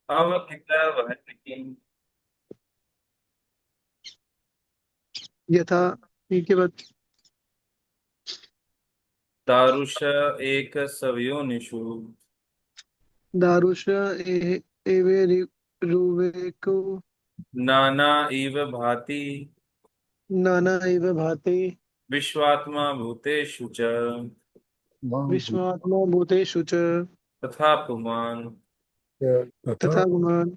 अवहितवहति किम। यथा। ठीक है, बात। दारुष एक सवयोनिषु। दारुष एवे रुवेको नाना इव भाति। नाना इव भाति। विश्वात्मा भूतेषु च। विश्वात्मा भूतेषु च। तथा पुमान। तथा गुणान्।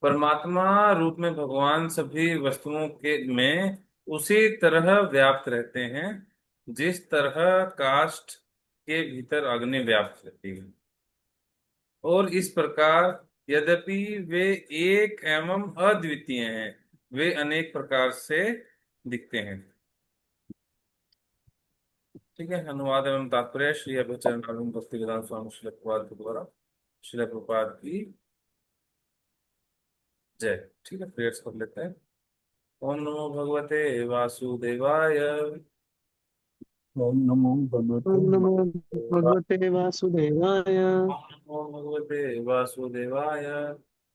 परमात्मा रूप में भगवान सभी वस्तुओं के में उसी तरह व्याप्त रहते हैं जिस तरह काष्ठ के भीतर अग्नि व्याप्त रहती है। और इस प्रकार यद्यपि वे एक एवं अद्वितीय हैं, वे अनेक प्रकार से दिखते हैं। ठीक है। अनुवाद एवं तात्पर्य श्री अभयचरण भक्ति वेदांत स्वामी श्री प्रभुपाद के द्वारा। श्री प्रभुपाद की जय। ठीक है, प्रेयर्स कर लेते हैं। ओम नमो भगवते वासुदेवाय। ओम नमो भगवते ओम नमो वासुदेवाय। भगवते वासुदेवाय। ओम नमो भगवते वासुदेवाय।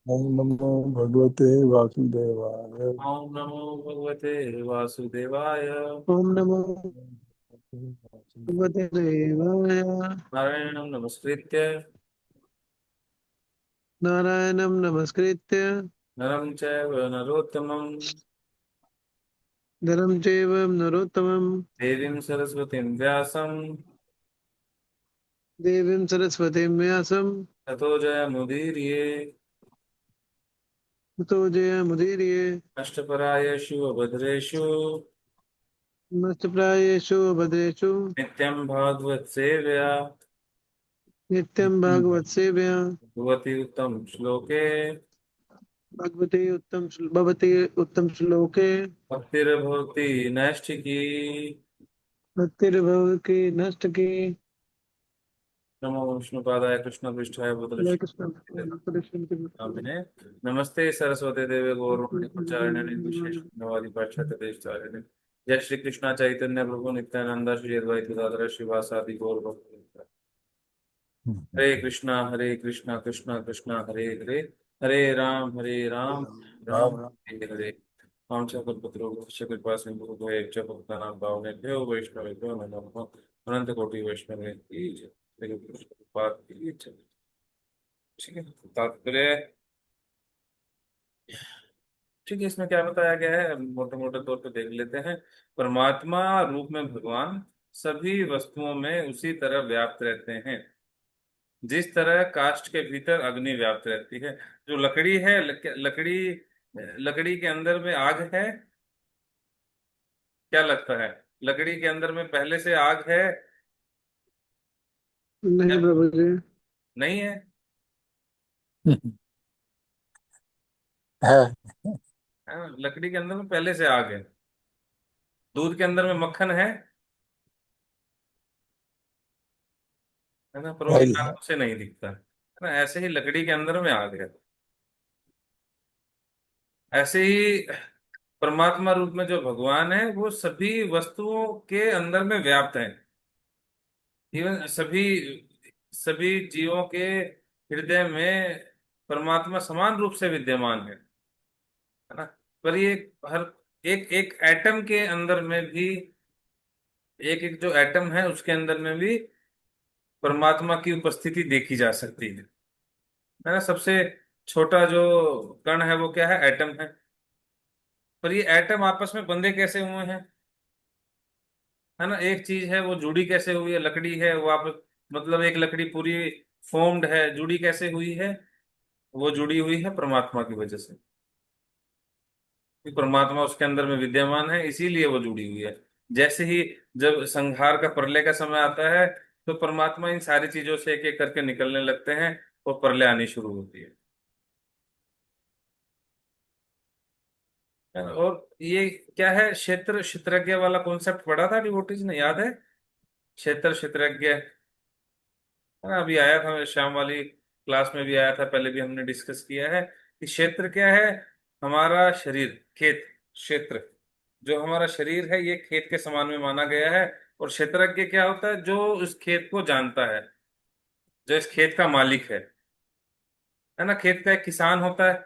ओम नमो भगवते वासुदेवाय। ओम नमो भगवते वासुदेवाय। ओम नमो भगवते देवाय। नारायणं नमस्कृत्य नारायणं नमस्कृत्य नरं चैव नरोत्तमं नरं चैव नरोत्तमं देवीं सरस्वतीं व्यासं देवीं सरस्वतीं व्यासं ततो जयमुदीरये। ततो जयमुदीरये। नष्टपरायेषु अभद्रेषु नष्टप्रायेषु भद्रेषु नित्यं भागवत सेवया नित्यं भागवत सेवया भगवति उत्तम श्लोके भगवते उत्तम श्लोके भक्तिर्भवति नैष्ठिकी। भक्तिर्भव की नष्ट की। नमो विष्णुपादाय कृष्ण पृष्ठाय जय भूतले कृष्ण नामिने। नमस्ते सरस्वती देवे गौरवाणी प्रचारिणे निर्विशेष शून्यवादी पाश्चात्य देशतारिणे। जय श्री कृष्णा चैतन्य प्रभु नित्यानंद श्री अद्वैत गदाधर श्रीवासादि गौर भक्त। हरे कृष्णा कृष्णा कृष्णा हरे हरे, हरे राम राम राम राम। हरे हरे। हम च कल्पतरो कृपा सिंधु भवेच्च भक्तानां पावनेभ्यो वैष्णवेभ्यो नमो नमः। अनंत कोटि वैष्णवे की जय। श्री कृष्ण पाद की जय। ठीक है। तात्पर्य। ठीक है, इसमें क्या बताया गया है मोटे मोटे तौर पे देख लेते हैं। परमात्मा रूप में भगवान सभी वस्तुओं में उसी तरह व्याप्त रहते हैं जिस तरह काष्ठ के भीतर अग्नि व्याप्त रहती है। जो लकड़ी है, लकड़ी लकड़ी के अंदर में आग है। क्या लगता है? लकड़ी के अंदर में पहले से आग है? नहीं या प्रभु जी। नहीं है? है। हाँ, लकड़ी के अंदर में पहले से आग है। दूध के अंदर में मक्खन है ना, पर वो इन है। आंखों से नहीं दिखता है ना। ऐसे ही लकड़ी के अंदर में आग है। ऐसे ही परमात्मा रूप में जो भगवान है वो सभी वस्तुओं के अंदर में व्याप्त है। इवन सभी सभी जीवों के हृदय में परमात्मा समान रूप से विद्यमान है ना। पर ये हर एक एक एटम के अंदर में भी, एक एक जो एटम है उसके अंदर में भी परमात्मा की उपस्थिति देखी जा सकती है ना। सबसे छोटा जो कण है वो क्या है? एटम है। पर ये एटम आपस में बंधे कैसे हुए हैं? है ना। एक चीज है वो जुड़ी कैसे हुई है? लकड़ी है वो आप, मतलब एक लकड़ी पूरी फॉर्म्ड है, जुड़ी कैसे हुई है? वो जुड़ी हुई है परमात्मा की वजह से, कि परमात्मा उसके अंदर में विद्यमान है इसीलिए वो जुड़ी हुई है। जैसे ही जब संहार का प्रलय का समय आता है तो परमात्मा इन सारी चीजों से एक एक करके निकलने लगते हैं और प्रलय आनी शुरू होती है ना। और ये क्या है? क्षेत्र क्षेत्रज्ञ वाला कॉन्सेप्ट पढ़ा था डिवोटीज ने, याद है? क्षेत्र क्षेत्रज्ञ है ना। अभी आया था मेरे शाम वाली क्लास में भी आया था, पहले भी हमने डिस्कस किया है कि क्षेत्र क्या है। हमारा शरीर खेत, क्षेत्र जो हमारा शरीर है ये खेत के समान में माना गया है। और क्षेत्रज्ञ क्या होता है? जो इस खेत को जानता है, जो इस खेत का मालिक है। है ना। खेत का एक किसान होता है,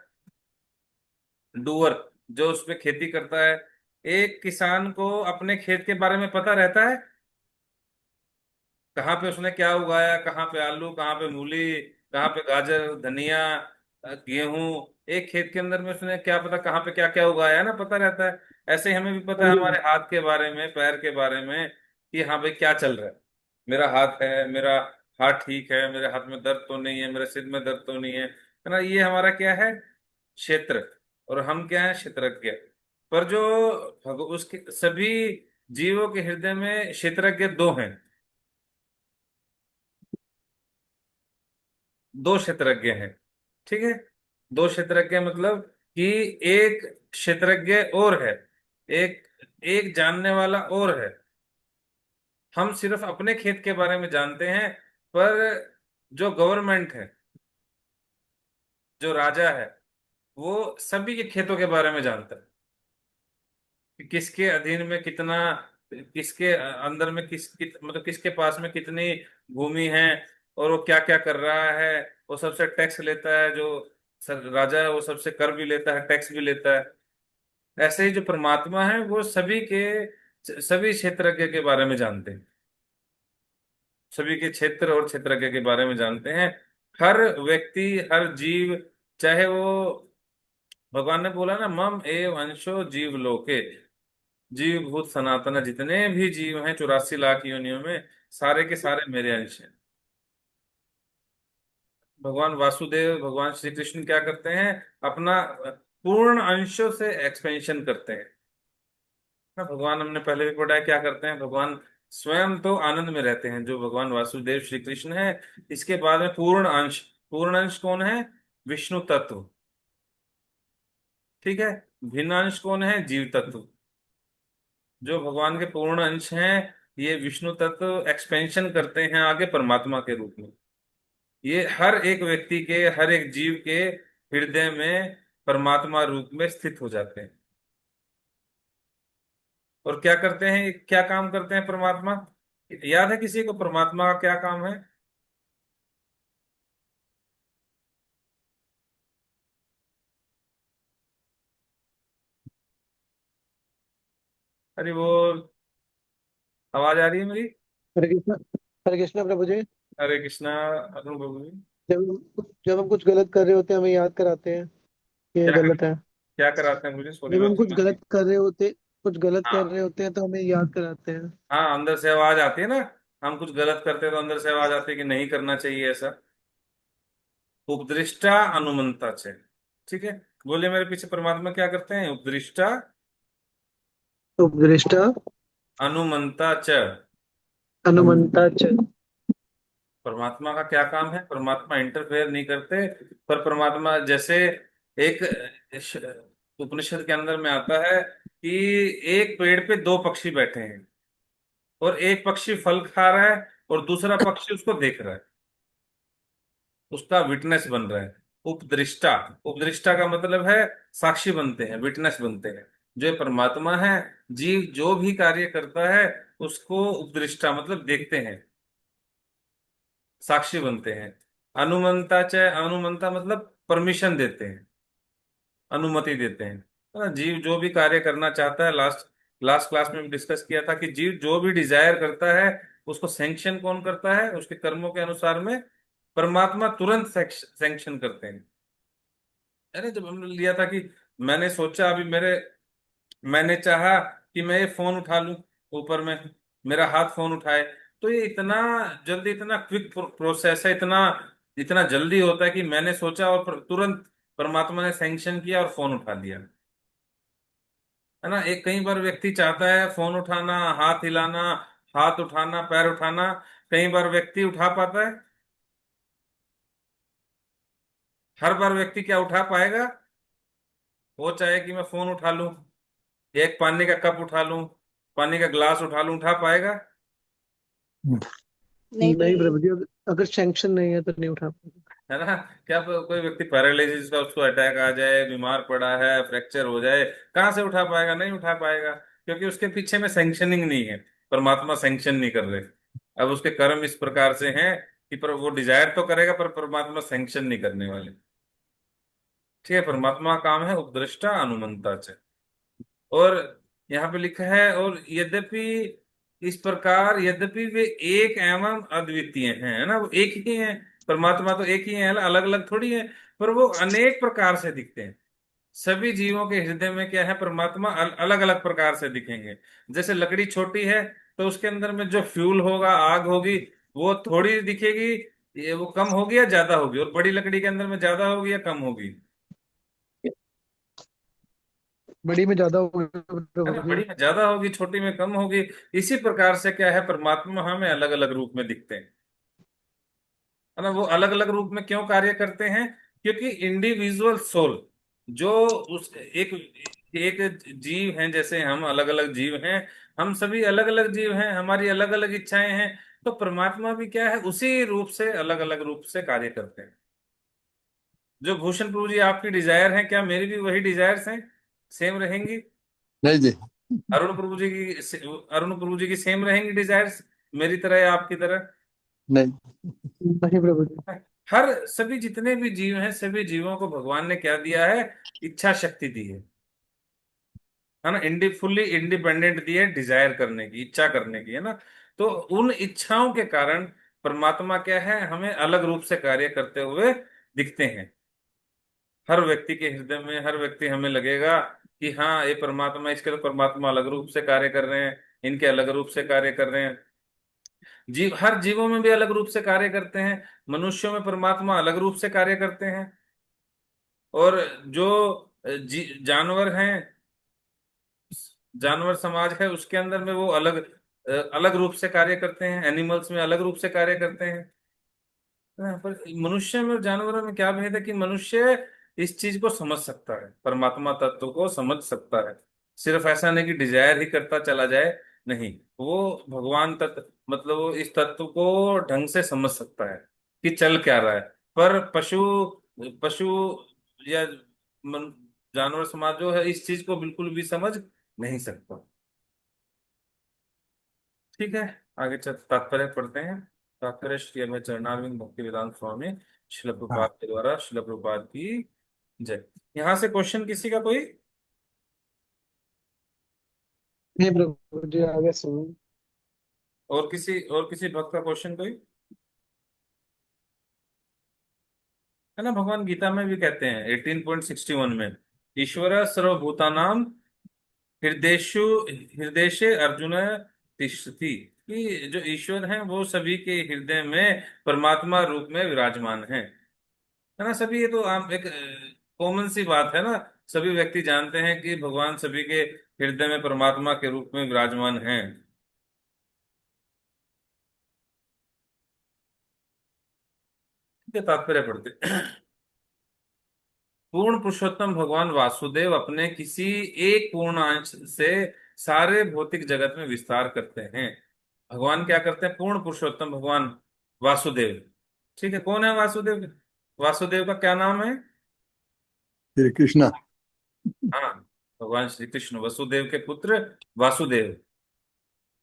डूअर, जो उसपे खेती करता है। एक किसान को अपने खेत के बारे में पता रहता है, कहाँ पे उसने क्या उगाया, कहाँ पे आलू, कहाँ पे मूली, कहाँ पे गाजर, धनिया, गेहूं। एक खेत के अंदर में उसने क्या पता कहाँ पे क्या क्या उगाया है ना, पता रहता है। ऐसे ही हमें भी पता हाँ है जी, हमारे हाथ के बारे में, पैर के बारे में, कि हाँ भाई क्या चल रहा है। मेरा हाथ है, मेरा हाथ ठीक है, मेरे हाथ में दर्द तो नहीं है, मेरे सिर में दर्द तो नहीं है ना। ये हमारा क्या है, क्षेत्र। और हम क्या है, क्षेत्रज्ञ। पर जो उसके सभी जीवों के हृदय में क्षेत्रज्ञ दो हैं। दो क्षेत्रज्ञ हैं, ठीक है। दो क्षेत्रज्ञ मतलब कि एक क्षेत्रज्ञ और है, एक एक जानने वाला और है। हम सिर्फ अपने खेत के बारे में जानते हैं, पर जो गवर्नमेंट है, जो राजा है, वो सभी के खेतों के बारे में जानता है, कि किसके अधीन में कितना, किसके अंदर में मतलब किसके पास में कितनी भूमि है, और वो क्या क्या कर रहा है। वो सबसे टैक्स लेता है, जो राजा है वो सबसे कर भी लेता है, टैक्स भी लेता है। ऐसे ही जो परमात्मा है वो सभी क्षेत्रज्ञ के बारे में जानते हैं, सभी के क्षेत्र और क्षेत्रज्ञ के बारे में जानते हैं। हर व्यक्ति, हर जीव, चाहे वो, भगवान ने बोला ना, मम एव अंशो जीव लोके, जीव भूत सनातन, जितने भी जीव हैं 84 लाख योनियों में, सारे के सारे मेरे अंश हैं। भगवान वासुदेव, भगवान श्री कृष्ण क्या करते हैं, अपना पूर्ण अंशों से एक्सपेंशन करते हैं ना। भगवान, हमने पहले भी पढ़ा है, क्या करते हैं भगवान, स्वयं तो आनंद में रहते हैं, जो भगवान वासुदेव श्री कृष्ण है। इसके बाद में पूर्ण अंश कौन है, विष्णु तत्व, ठीक है। भिन्न अंश कौन है, जीव तत्व। जो भगवान के पूर्ण अंश हैं, ये विष्णु तत्व एक्सपेंशन करते हैं आगे परमात्मा के रूप में। ये हर एक व्यक्ति के, हर एक जीव के हृदय में परमात्मा रूप में स्थित हो जाते हैं। और क्या करते हैं, क्या काम करते हैं परमात्मा, याद है किसी को परमात्मा का क्या काम है। अरे वो, आवाज आ रही है मेरी। हरे कृष्णा प्रभु जी। हरे कृष्णा। अरुण बाबू जी। जब हम कुछ गलत कर रहे होते हैं हमें याद कराते हैं कि ये क्या गलत है। क्या कराते हैं मुझे, सॉरी जब मैंने हम सुना नहीं। कुछ गलत कर हाँ रहे होते हैं तो हमें याद कराते हैं। हाँ, अंदर से आवाज आती है ना। हम कुछ गलत करते हैं तो अंदर से आवाज आती है कि नहीं करना चाहिए ऐसा। उपदृष्टा अनुमंता च, ठीक है। बोलिए मेरे पीछे, परमात्मा क्या करते हैं, उपदृष्टा उपदृष्टा अनुमंता च। हनुमंता च। परमात्मा का क्या काम है, परमात्मा इंटरफेयर नहीं करते। पर परमात्मा जैसे एक उपनिषद के अंदर में आता है कि एक पेड़ पे दो पक्षी बैठे हैं, और एक पक्षी फल खा रहा है, और दूसरा पक्षी उसको देख रहा है, उसका विटनेस बन रहा है। उपदृष्टा, उपदृष्टा का मतलब है साक्षी बनते हैं, विटनेस बनते हैं। जो ये परमात्मा है, जीव जो भी कार्य करता है उसको उपदृष्टा मतलब देखते हैं, साक्षी बनते हैं। अनुमंता चाहे, अनुमंता मतलब परमिशन देते हैं, अनुमति देते हैं, है ना। जीव जो भी कार्य करना चाहता है, लास्ट लास्ट क्लास में भी डिस्कस किया था कि जीव जो भी डिजायर करता है, उसको सैंक्शन कौन करता है, उसके कर्मों के अनुसार में परमात्मा तुरंत सैंक्शन करते हैं। अरे जब हमने लिया था कि मैंने सोचा, अभी मैंने चाहा कि मैं ये फोन उठा लूं, ऊपर में मेरा हाथ फोन उठाए, तो ये इतना जल्दी, इतना क्विक प्रोसेस है, इतना इतना जल्दी होता है कि मैंने सोचा और तुरंत परमात्मा ने सैंक्शन किया और फोन उठा लिया, है ना। एक कई बार व्यक्ति चाहता है फोन उठाना, हाथ हिलाना, हाथ उठाना, पैर उठाना, कई बार व्यक्ति उठा पाता है, हर बार व्यक्ति क्या उठा पाएगा। वो चाहे कि मैं फोन उठा लूं, एक पानी का कप उठा लूं, पानी का ग्लास उठा लूं, उठा पाएगा, नहीं प्रभु जी, अगर सैंक्शन नहीं है तो नहीं उठा पाएंगे। है ना। क्या कोई व्यक्ति पैरालिसिस का उसको अटैक आ जाए, बीमार पड़ा है, फ्रैक्चर हो जाए, कहाँ से उठा पाएगा, नहीं उठा पाएगा, क्योंकि उसके पीछे में सैंक्शनिंग नहीं है, परमात्मा सैंक्शन नहीं कर रहे। अब उसके कर्म इस प्रकार से हैं कि पर वो डिजायर तो करेगा, पर परमात्मा सैंक्शन नहीं करने वाले। ठीक है, परमात्मा का काम है उपद्रष्टा अनुमंता च। और यहाँ पे लिखा है, और यद्यपि इस प्रकार, यद्यपि वे एक एवं अद्वितीय हैं, है ना, वो एक ही हैं। परमात्मा तो एक ही है, अलग अलग थोड़ी है। पर वो अनेक प्रकार से दिखते हैं। सभी जीवों के हृदय में क्या है, परमात्मा अलग अलग प्रकार से दिखेंगे। जैसे लकड़ी छोटी है, तो उसके अंदर में जो फ्यूल होगा, आग होगी, वो थोड़ी दिखेगी, ये वो कम होगी या ज्यादा होगी। और बड़ी लकड़ी के अंदर में ज्यादा होगी या कम होगी, बड़ी में ज्यादा होगा है ना, प्रभु जी। बड़ी में ज्यादा होगी, छोटी में कम होगी। इसी प्रकार से क्या है, परमात्मा हमें अलग अलग रूप में दिखते हैं, है ना। वो अलग अलग रूप में क्यों कार्य करते हैं? क्योंकि इंडिविजुअल सोल, जो उस एक एक जीव हैं, जैसे हम अलग अलग जीव हैं, हम सभी अलग अलग जीव हैं, हमारी अलग अलग इच्छाएं हैं। तो परमात्मा भी क्या है, उसी रूप से अलग अलग रूप से कार्य करते हैं। जो भूषण प्रभु जी आपकी डिजायर है, क्या मेरी भी वही डिजायर्स हैं, सेम रहेंगी? नहीं जी। अरुण प्रभु जी की, अरुण प्रभु जी की सेम रहेंगी डिजायर्स, मेरी तरह या आपकी तरह? नहीं। नहीं प्रभु जी। हर सभी जितने भी जीव हैं, सभी जीवों को भगवान ने क्या दिया है, इच्छा शक्ति दी है ना, फुल्ली इंडिपेंडेंट दी है, डिजायर करने की, इच्छा करने की, है ना। तो उन इच्छाओं के कारण परमात्मा क्या है, हमें अलग रूप से कार्य करते हुए दिखते हैं। हर व्यक्ति के हृदय में, हर व्यक्ति, हमें लगेगा कि हाँ ये परमात्मा, इसके तो परमात्मा अलग रूप से कार्य कर रहे हैं, इनके अलग रूप से कार्य कर रहे हैं। जीव, हर जीवों में भी अलग रूप से कार्य करते हैं। मनुष्यों में परमात्मा अलग रूप से कार्य करते हैं। और जो जानवर हैं, जानवर समाज है, उसके अंदर में वो अलग रूप से कार्य करते हैं। एनिमल्स में अलग रूप से कार्य करते हैं। हाँ, पर मनुष्य में और जानवरों में क्या भेद है कि मनुष्य इस चीज को समझ सकता है, परमात्मा तत्व को समझ सकता है। सिर्फ ऐसा नहीं कि डिजायर ही करता चला जाए, नहीं, वो भगवान तत्व, मतलब वो इस तत्व को ढंग से समझ सकता है कि चल क्या रहा है। पर पशु पशु या मन, जानवर समाज जो है, इस चीज को बिल्कुल भी समझ नहीं सकता। ठीक है, आगे चल तात्पर्य पढ़ते हैं। तात्पर्य श्री अभय चरणारविंद भक्ति वेदांत स्वामी शिल हाँ। प्रभुपाद के द्वारा, शिल प्रभुपाद की जय। यहाँ से क्वेश्चन किसी का कोई? नहीं प्रभु जी, आगे सुनिए। और किसी भक्त का क्वेश्चन कोई, है ना। भगवान गीता में भी कहते हैं 18.61 में, ईश्वर सर्वभूतानाम हृदयेषु हृदयेशे अर्जुन तिष्ठति, कि जो ईश्वर हैं वो सभी के हृदय में परमात्मा रूप में विराजमान हैं, है ना। सभी, ये तो आम एक कॉमन सी बात है ना। सभी व्यक्ति जानते हैं कि भगवान सभी के हृदय में परमात्मा के रूप में विराजमान हैं। ठीक है, तात्पर्य पढ़ते। पूर्ण पुरुषोत्तम भगवान वासुदेव अपने किसी एक पूर्ण अंश से सारे भौतिक जगत में विस्तार करते हैं। भगवान क्या करते हैं? पूर्ण पुरुषोत्तम भगवान वासुदेव। ठीक है, कौन है वासुदेव? वासुदेव का क्या नाम है? श्री कृष्णा। हाँ, भगवान श्री कृष्ण वसुदेव के पुत्र वासुदेव,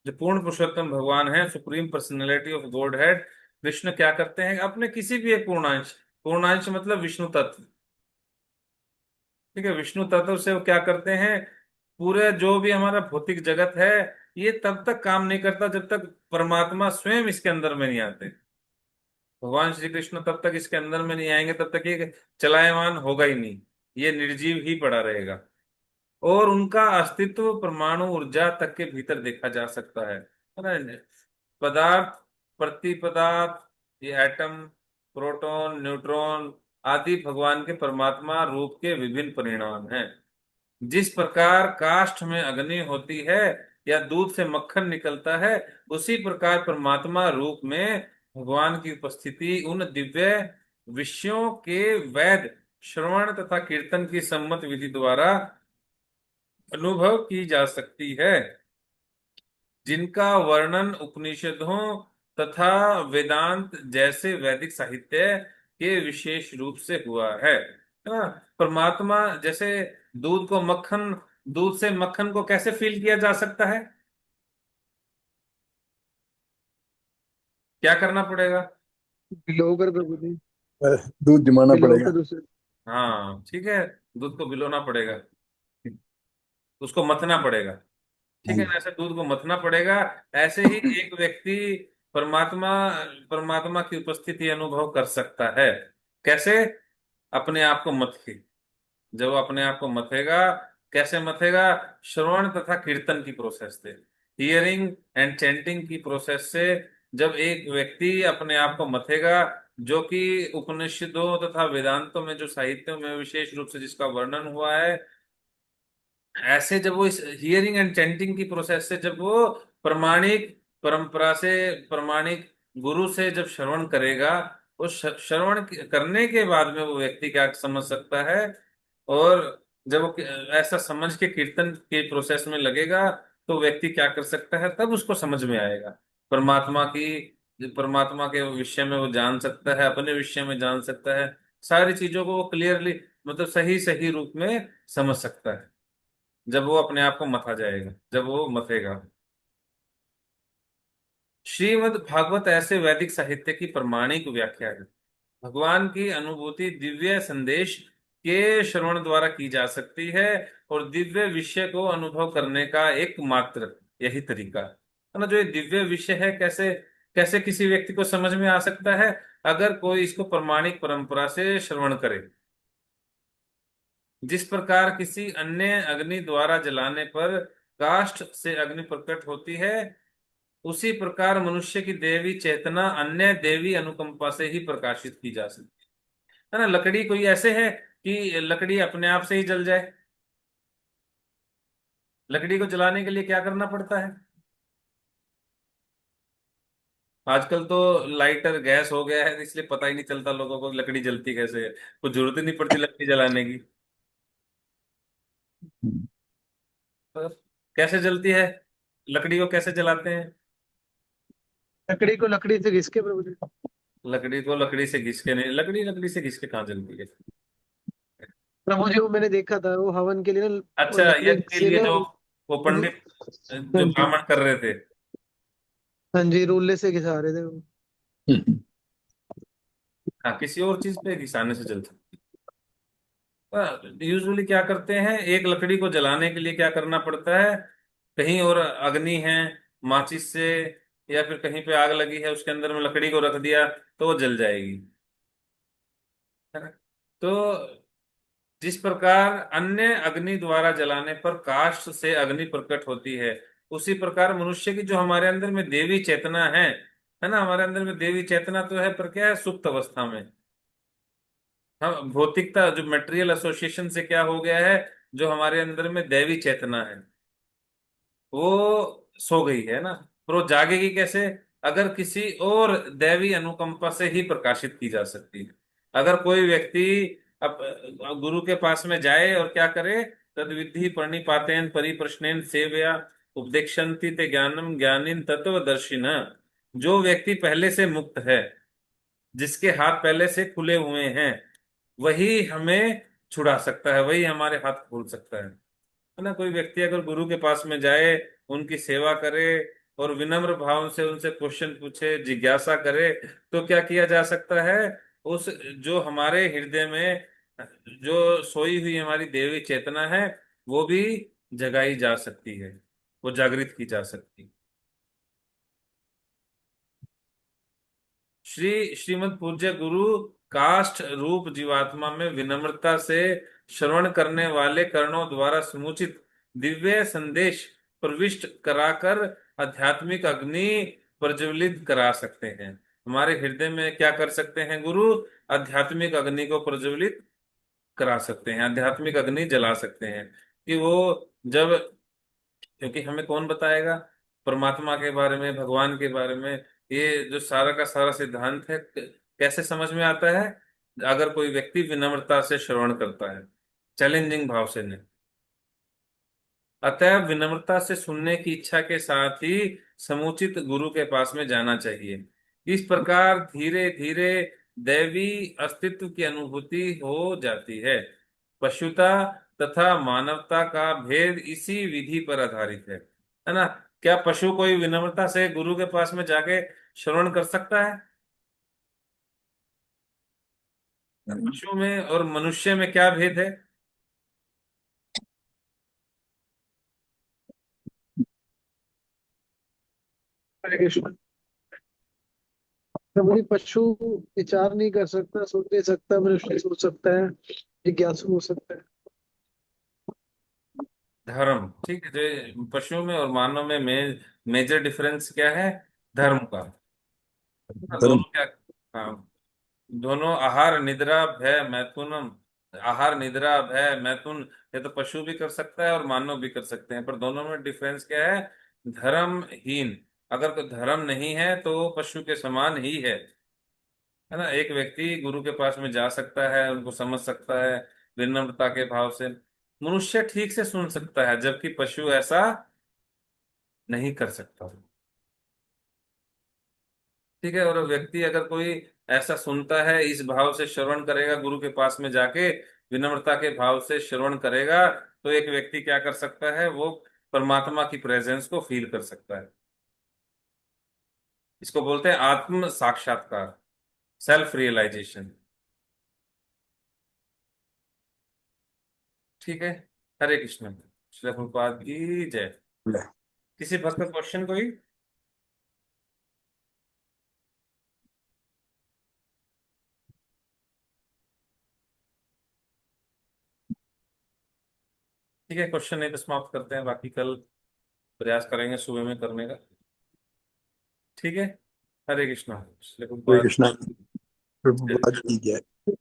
जो पूर्ण पुरुषोत्तम भगवान है, supreme personality of God head. Krishna क्या करते हैं? अपने किसी भी एक पूर्णांश, पूर्णांश मतलब विष्णु तत्व, ठीक है, विष्णु तत्व से वो क्या करते हैं, पूरे जो भी हमारा भौतिक जगत है, ये तब तक काम नहीं करता जब तक परमात्मा स्वयं इसके अंदर में नहीं आते। भगवान श्री कृष्ण तब तक इसके अंदर में नहीं आएंगे, तब तक ये चलायमान होगा ही नहीं, ये निर्जीव ही पड़ा रहेगा। और उनका अस्तित्व परमाणु ऊर्जा तक के भीतर देखा जा सकता है ना। पदार्थ, प्रति पदार्थ, ये एटम, प्रोटॉन, न्यूट्रॉन आदि भगवान के परमात्मा रूप के विभिन्न परिणाम हैं। जिस प्रकार काष्ठ में अग्नि होती है या दूध से मक्खन निकलता है, उसी प्रकार परमात्मा रूप में भगवान की उपस्थिति उन दिव्य विषयों के वेद श्रवण तथा कीर्तन की सम्मत विधि द्वारा अनुभव की जा सकती है, जिनका वर्णन उपनिषदों तथा वेदांत जैसे वैदिक साहित्य के विशेष रूप से हुआ है। हाँ, परमात्मा जैसे दूध को मक्खन, दूध से मक्खन को कैसे फील किया जा सकता है? क्या करना पड़ेगा? भिगो कर प्रभु जी। दूध जमाना भिगो पड़ेगा। कर उसे। हाँ ठीक है, दूध को भिगोना पड़ेगा, उसको मथना पड़ेगा। ठीक है हाँ। ना, ऐसे दूध को मथना पड़ेगा। ऐसे ही एक व्यक्ति परमात्मा परमात्मा की उपस्थिति अनुभव कर सकता है। कैसे? अपने आप को मथ के। जब वो अपने आप को मथेगा, कैसे मथेगा? श्रवण तथा कीर्तन की प्रोसेस से, हियरिंग एंड चैंटिंग की प्रोसेस से। जब एक व्यक्ति अपने आप को मथेगा, जो कि उपनिषदों तथा वेदांतों में, जो साहित्यों में विशेष रूप से जिसका वर्णन हुआ है, ऐसे जब वो इस हियरिंग एंड चैंटिंग की प्रोसेस से जब वो प्रमाणिक परंपरा से, प्रमाणिक गुरु से जब श्रवण करेगा, उस श्रवण करने के बाद में वो व्यक्ति क्या समझ सकता है। और जब वो ऐसा समझ के कीर्तन के प्रोसेस में लगेगा, तो व्यक्ति क्या कर सकता है, तब उसको समझ में आएगा। परमात्मा की परमात्मा के विषय में वो जान सकता है, अपने विषय में जान सकता है। सारी चीजों को वो क्लियरली, मतलब सही सही रूप में समझ सकता है, जब वो अपने आप को मथा जाएगा, जब वो मथेगा। श्रीमद् भागवत ऐसे वैदिक साहित्य की प्रमाणिक व्याख्या है। भगवान की अनुभूति दिव्य संदेश के श्रवण द्वारा की जा सकती है, और दिव्य विषय को अनुभव करने का एकमात्र यही तरीका है ना। जो ये दिव्य विषय है, कैसे कैसे किसी व्यक्ति को समझ में आ सकता है? अगर कोई इसको प्रमाणिक परंपरा से श्रवण करे। जिस प्रकार किसी अन्य अग्नि द्वारा जलाने पर काष्ठ से अग्नि प्रकट होती है, उसी प्रकार मनुष्य की देवी चेतना अन्य देवी अनुकंपा से ही प्रकाशित की जा सकती है ना। लकड़ी कोई ऐसे है कि लकड़ी अपने आप से ही जल जाए? लकड़ी को जलाने के लिए क्या करना पड़ता है? आजकल तो लाइटर गैस हो गया है, इसलिए पता ही नहीं चलता लोगों को कि लकड़ी जलती कैसे है। कुछ जरूरत ही नहीं पड़ती लकड़ी जलाने की। तो कैसे जलती है? लकड़ी को कैसे जलाते हैं? लकड़ी को लकड़ी से घिस के प्रभु जी। लकड़ी को लकड़ी से घिस के नहीं, लकड़ी लकड़ी से घिस के कहाँ जलती है? प्रभु जी, वो मैंने देखा था, वो हवन के लिए ना, वो अच्छा, लकड़ी यज्ञ के से लिए ना। जो वो पंडित, हाँ जो जी। ब्राह्मण कर रहे थे। हाँ जी, रूले से घिसा रहे थे वो। हाँ, किसी और चीज पे घिसाने से जल सकती है। यूजुअली क्या करते हैं, एक लकड़ी को जलाने के लिए क्या करना पड़ता है? कहीं और अग्नि है, माचिस से, या फिर कहीं पे आग लगी है, उसके अंदर में लकड़ी को रख दिया तो वो जल जाएगी, है ना। तो जिस प्रकार अन्य अग्नि द्वारा जलाने पर काष्ठ से अग्नि प्रकट होती है, उसी प्रकार मनुष्य की जो हमारे अंदर में देवी चेतना है ना, हमारे अंदर में देवी चेतना तो है, पर क्या है, सुप्त अवस्था में। हम भौतिकता, जो मटेरियल एसोसिएशन से क्या हो गया है, जो हमारे अंदर में दैवी चेतना है, वो सो गई है ना। पर वो जागेगी कैसे? अगर किसी और दैवी अनुकंपा से ही प्रकाशित की जा सकती है। अगर कोई व्यक्ति अब गुरु के पास में जाए और क्या करे, तद विद्धि प्रणिपातेन परिप्रश्नेन सेवया उपदेक्षन्ति ते ज्ञानम ज्ञानिन तत्वदर्शिन। जो व्यक्ति पहले से मुक्त है, जिसके हाथ पहले से खुले हुए हैं, वही हमें छुड़ा सकता है, वही हमारे हाथ खोल सकता है ना। कोई व्यक्ति अगर गुरु के पास में जाए, उनकी सेवा करे, और विनम्र भाव से उनसे क्वेश्चन पूछे, जिज्ञासा करे, तो क्या किया जा सकता है? उस जो हमारे हृदय में जो सोई हुई हमारी देवी चेतना है, वो भी जगाई जा सकती है, वो जागृत की जा सकती है। श्रीमद पूज्य गुरु काष्ठ रूप जीवात्मा में विनम्रता से श्रवण करने वाले कर्णों द्वारा समुचित दिव्य संदेश प्रविष्ट कराकर आध्यात्मिक अग्नि प्रज्वलित करा सकते हैं। हमारे हृदय में क्या कर सकते हैं गुरु? आध्यात्मिक अग्नि को प्रज्वलित करा सकते हैं, आध्यात्मिक अग्नि जला सकते हैं। कि वो जब, क्योंकि हमें कौन बताएगा परमात्मा के बारे में, भगवान के बारे में? ये जो सारा का सारा सिद्धांत है, कैसे समझ में आता है? अगर कोई व्यक्ति विनम्रता से श्रवण करता है, चैलेंजिंग भाव से नहीं। अतः विनम्रता से सुनने की इच्छा के साथ ही समुचित गुरु के पास में जाना चाहिए। इस प्रकार धीरे धीरे दैवी अस्तित्व की अनुभूति हो जाती है। पशुता तथा मानवता का भेद इसी विधि पर आधारित है ना। क्या पशु कोई विनम्रता से गुरु के पास में जाके श्रवण कर सकता है? पशु में और मनुष्य में क्या भेद है? हरे कृष्ण। प्रभु जी, पशु विचार नहीं कर सकता, सोच नहीं सकता, मनुष्य सोच सकता है, जिज्ञासु हो सकता है। धर्म, ठीक है। जो पशु में और मानव में मेजर डिफरेंस क्या है? धर्म का। हाँ, धर्म। दोनों क्या? हाँ, दोनों आहार निद्रा भय मैथुनम। आहार निद्रा भय मैथुन, ये तो पशु भी कर सकता है और मानव भी कर सकते हैं, पर दोनों में डिफरेंस क्या है? धर्महीन। अगर कोई धर्म नहीं है तो वो पशु के समान ही है ना। एक व्यक्ति गुरु के पास में जा सकता है, उनको समझ सकता है विनम्रता के भाव से। मनुष्य ठीक से सुन सकता है, जबकि पशु ऐसा नहीं कर सकता। ठीक है। और व्यक्ति अगर कोई ऐसा सुनता है, इस भाव से श्रवण करेगा, गुरु के पास में जाके विनम्रता के भाव से श्रवण करेगा, तो एक व्यक्ति क्या कर सकता है? वो परमात्मा की प्रेजेंस को फील कर सकता है। इसको बोलते हैं आत्म साक्षात्कार, सेल्फ रियलाइजेशन। ठीक है। हरे कृष्ण। श्री प्रभुपाद की जय। किसी भक्त का क्वेश्चन कोई? ठीक है, क्वेश्चन नहीं तो समाप्त करते हैं, बाकी कल प्रयास करेंगे सुबह में करने का। ठीक है। हरे कृष्णा। श्री हरे प्रभुपाद कृष्णा। की जय। प्रभुपाद की जय।